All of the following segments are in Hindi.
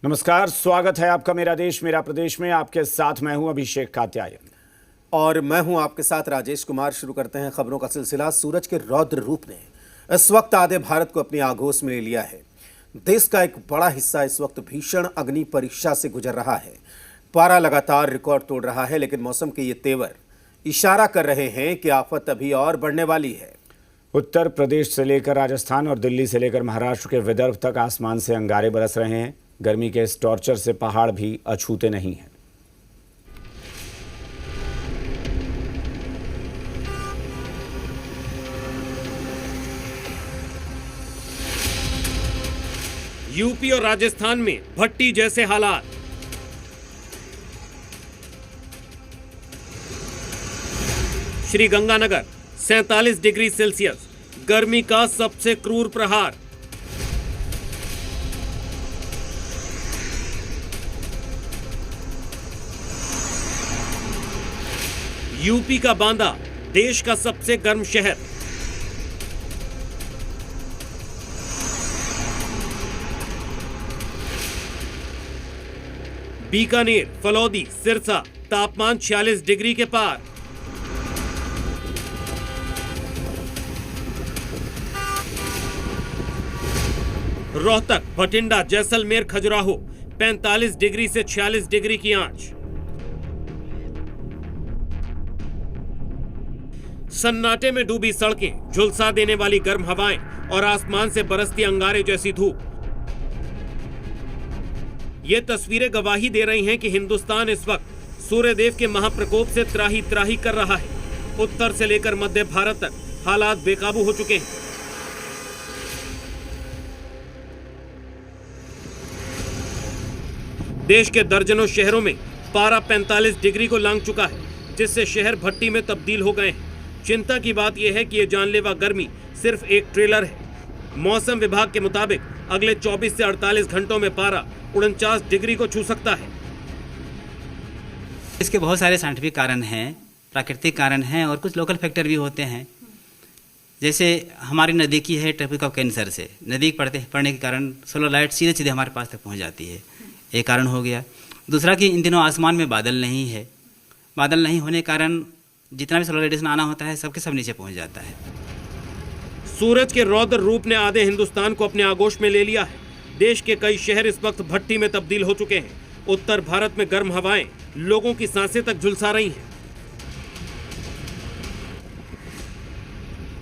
नमस्कार, स्वागत है आपका मेरा देश मेरा प्रदेश में। आपके साथ मैं हूं अभिषेक कात्यायन और मैं हूं आपके साथ राजेश कुमार। शुरू करते हैं खबरों का सिलसिला। सूरज के रौद्र रूप ने इस वक्त आधे भारत को अपनी आगोश में ले लिया है। देश का एक बड़ा हिस्सा इस वक्त भीषण अग्नि परीक्षा से गुजर रहा है। पारा लगातार रिकॉर्ड तोड़ रहा है, लेकिन मौसम के ये तेवर इशारा कर रहे हैं कि आफत अभी और बढ़ने वाली है। उत्तर प्रदेश से लेकर राजस्थान और दिल्ली से लेकर महाराष्ट्र के विदर्भ तक आसमान से अंगारे बरस रहे हैं। गर्मी के इस टॉर्चर से पहाड़ भी अछूते नहीं हैं। यूपी और राजस्थान में भट्टी जैसे हालात। श्री गंगानगर 47 डिग्री सेल्सियस, गर्मी का सबसे क्रूर प्रहार। यूपी का बांदा देश का सबसे गर्म शहर। बीकानेर, फलौदी, सिरसा तापमान 46 डिग्री के पार। रोहतक, भटिंडा, जैसलमेर, खजुराहो 45 डिग्री से 46 डिग्री की आंच। सन्नाटे में डूबी सड़कें, झुलसा देने वाली गर्म हवाएं और आसमान से बरसती अंगारे जैसी धूप। ये तस्वीरें गवाही दे रही हैं कि हिंदुस्तान इस वक्त सूर्यदेव के महाप्रकोप से त्राही त्राही कर रहा है। उत्तर से लेकर मध्य भारत तक हालात बेकाबू हो चुके हैं। देश के दर्जनों शहरों में पारा 45 डिग्री को लांघ चुका है, जिससे शहर भट्टी में तब्दील हो गए हैं। चिंता की बात यह है कि यह जानलेवा गर्मी सिर्फ एक ट्रेलर है। मौसम विभाग के मुताबिक अगले 24 से 48 घंटों में पारा 49 डिग्री को छू सकता है। इसके बहुत सारे साइंटिफिक कारण हैं, प्राकृतिक कारण हैं और कुछ लोकल फैक्टर भी होते हैं। जैसे हमारी नज़दीकी है ट्रॉपिक ऑफ कैंसर से, नज़दीक पड़ने के कारण सोलर लाइट सीधे सीधे हमारे पास तक पहुंच जाती है, एक कारण हो गया। दूसरा कि इन दिनों आसमान में बादल नहीं है। बादल नहीं होने के कारण जितना भी सोलर रेडिएशन आना होता है सबके सब नीचे पहुंच जाता है। सूरज के रौद्र रूप ने आधे हिंदुस्तान को अपने आगोश में ले लिया है। देश के कई शहर इस वक्त भट्टी में तब्दील हो चुके हैं। उत्तर भारत में गर्म हवाएं लोगों की सांसें तक झुलसा रही हैं।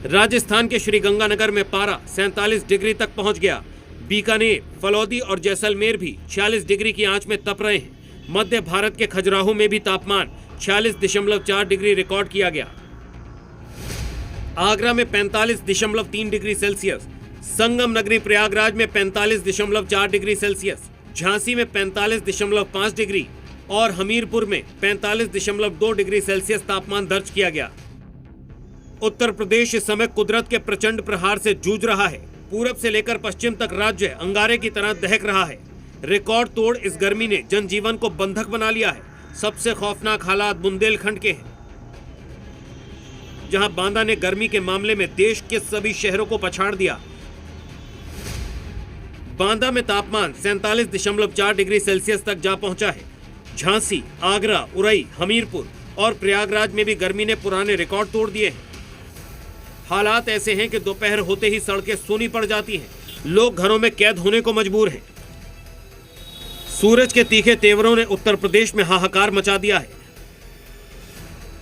राजस्थान के श्री गंगानगर में पारा 47 डिग्री तक पहुंच गया। बीकानेर, फलौदी और जैसलमेर भी 46 डिग्री की आंच में तप रहे हैं। मध्य भारत के खजुराहो में भी तापमान 46.4 डिग्री रिकॉर्ड किया गया। आगरा में 45.3 डिग्री सेल्सियस, संगम नगरी प्रयागराज में 45.4 डिग्री सेल्सियस, झांसी में 45.5 डिग्री और हमीरपुर में 45.2 डिग्री सेल्सियस तापमान दर्ज किया गया। उत्तर प्रदेश इस समय कुदरत के प्रचंड प्रहार से जूझ रहा है। पूरब से लेकर पश्चिम तक राज्य अंगारे की तरह दहक रहा है। रिकॉर्ड तोड़ इस गर्मी ने जनजीवन को बंधक बना लिया है। सबसे खौफनाक हालात बुंदेलखंड के हैं, जहां बांदा ने गर्मी के मामले में देश के सभी शहरों को पछाड़ दिया। बांदा में तापमान 47.4 डिग्री सेल्सियस तक जा पहुंचा है। झांसी, आगरा, उरई, हमीरपुर और प्रयागराज में भी गर्मी ने पुराने रिकॉर्ड तोड़ दिए हैं। हालात ऐसे हैं कि दोपहर होते ही सड़कें सूनी पड़ जाती हैं। लोग घरों में कैद होने को मजबूर हैं। सूरज के तीखे तेवरों ने उत्तर प्रदेश में हाहाकार मचा दिया है।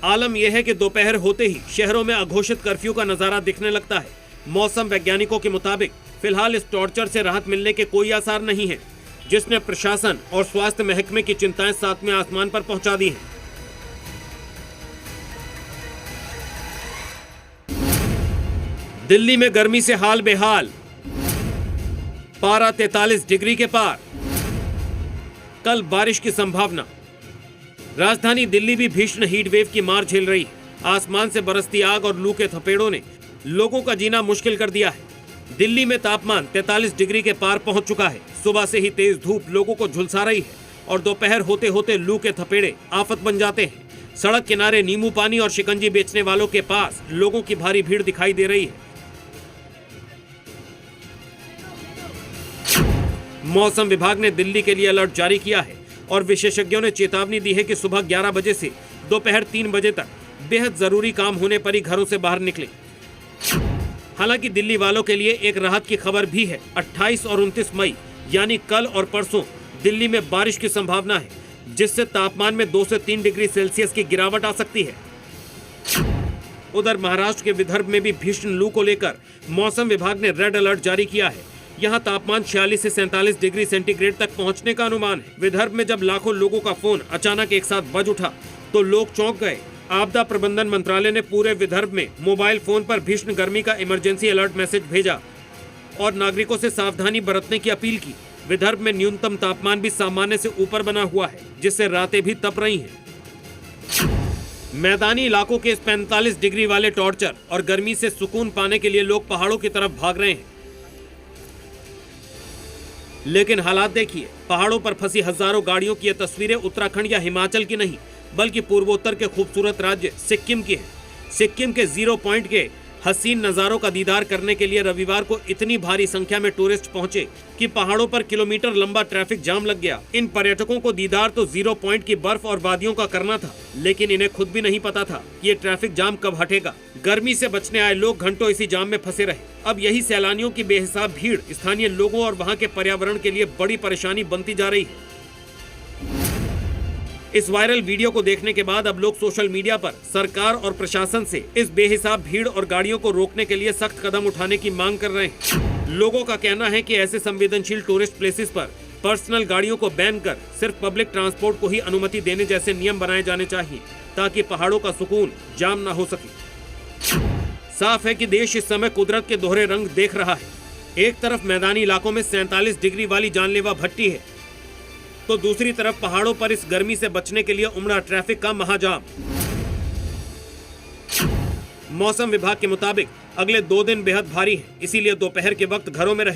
आलम यह है कि दोपहर होते ही शहरों में अघोषित कर्फ्यू का नजारा दिखने लगता है। मौसम वैज्ञानिकों के मुताबिक फिलहाल इस टॉर्चर से राहत मिलने के कोई आसार नहीं है, जिसने प्रशासन और स्वास्थ्य महकमे की चिंताएं सातवें आसमान पर पहुंचा दी हैं। दिल्ली में गर्मी से हाल बेहाल, पारा 43 डिग्री के पार। कल बारिश की संभावना। राजधानी दिल्ली भी भीषण हीट वेव की मार झेल रही है। आसमान से बरसती आग और लू के थपेड़ों ने लोगों का जीना मुश्किल कर दिया है। दिल्ली में तापमान 43 डिग्री के पार पहुंच चुका है। सुबह से ही तेज धूप लोगों को झुलसा रही है और दोपहर होते होते लू के थपेड़े आफत बन जाते हैं। सड़क किनारे नींबू पानी और शिकंजी बेचने वालों के पास लोगों की भारी भीड़ दिखाई दे रही है। मौसम विभाग ने दिल्ली के लिए अलर्ट जारी किया है और विशेषज्ञों ने चेतावनी दी है कि सुबह 11 बजे से दोपहर 3 बजे तक बेहद जरूरी काम होने पर ही घरों से बाहर निकले। हालांकि दिल्ली वालों के लिए एक राहत की खबर भी है। 28 और 29 मई यानी कल और परसों दिल्ली में बारिश की संभावना है, जिससे तापमान में 2 से 3 डिग्री सेल्सियस की गिरावट आ सकती है। उधर महाराष्ट्र के विदर्भ में भी भीषण लू को लेकर मौसम विभाग ने रेड अलर्ट जारी किया है। यहाँ तापमान 46 से 47 डिग्री सेंटीग्रेड तक पहुँचने का अनुमान है। विदर्भ में जब लाखों लोगों का फोन अचानक एक साथ बज उठा तो लोग चौंक गए। आपदा प्रबंधन मंत्रालय ने पूरे विदर्भ में मोबाइल फोन पर भीषण गर्मी का इमरजेंसी अलर्ट मैसेज भेजा और नागरिकों से सावधानी बरतने की अपील की। विदर्भ में न्यूनतम तापमान भी सामान्य से ऊपर बना हुआ है, जिससे रातें भी तप रही हैं। मैदानी इलाकों के इस 45 डिग्री वाले टॉर्चर और गर्मी से सुकून पाने के लिए लोग पहाड़ों की तरफ भाग रहे हैं। लेकिन हालात देखिए, पहाड़ों पर फंसी हजारों गाड़ियों की ये तस्वीरें उत्तराखंड या हिमाचल की नहीं, बल्कि पूर्वोत्तर के खूबसूरत राज्य सिक्किम की है। सिक्किम के 0 पॉइंट के हसीन नज़ारों का दीदार करने के लिए रविवार को इतनी भारी संख्या में टूरिस्ट पहुंचे कि पहाड़ों पर किलोमीटर लंबा ट्रैफिक जाम लग गया। इन पर्यटकों को दीदार तो 0 पॉइंट की बर्फ और वादियों का करना था, लेकिन इन्हें खुद भी नहीं पता था कि ये ट्रैफिक जाम कब हटेगा। गर्मी से बचने आए लोग घंटों इसी जाम में फंसे रहे। अब यही सैलानियों की बेहिसाब भीड़ स्थानीय लोगों और वहाँ के पर्यावरण के लिए बड़ी परेशानी बनती जा रही है। इस वायरल वीडियो को देखने के बाद अब लोग सोशल मीडिया पर सरकार और प्रशासन से इस बेहिसाब भीड़ और गाड़ियों को रोकने के लिए सख्त कदम उठाने की मांग कर रहे हैं। लोगों का कहना है कि ऐसे संवेदनशील टूरिस्ट प्लेसेस पर पर्सनल गाड़ियों को बैन कर सिर्फ पब्लिक ट्रांसपोर्ट को ही अनुमति देने जैसे नियम बनाए जाने चाहिए, ताकि पहाड़ों का सुकून जाम न हो सके। साफ है कि देश इस समय कुदरत के दोहरे रंग देख रहा है। एक तरफ मैदानी इलाकों में 47 डिग्री वाली जानलेवा भट्टी है, तो दूसरी तरफ पहाड़ों पर इस गर्मी से बचने के लिए उमड़ा ट्रैफिक का महाजाम। मौसम विभाग के मुताबिक अगले 2 दिन बेहद भारी हैं, इसीलिए दोपहर के वक्त घरों में रहें।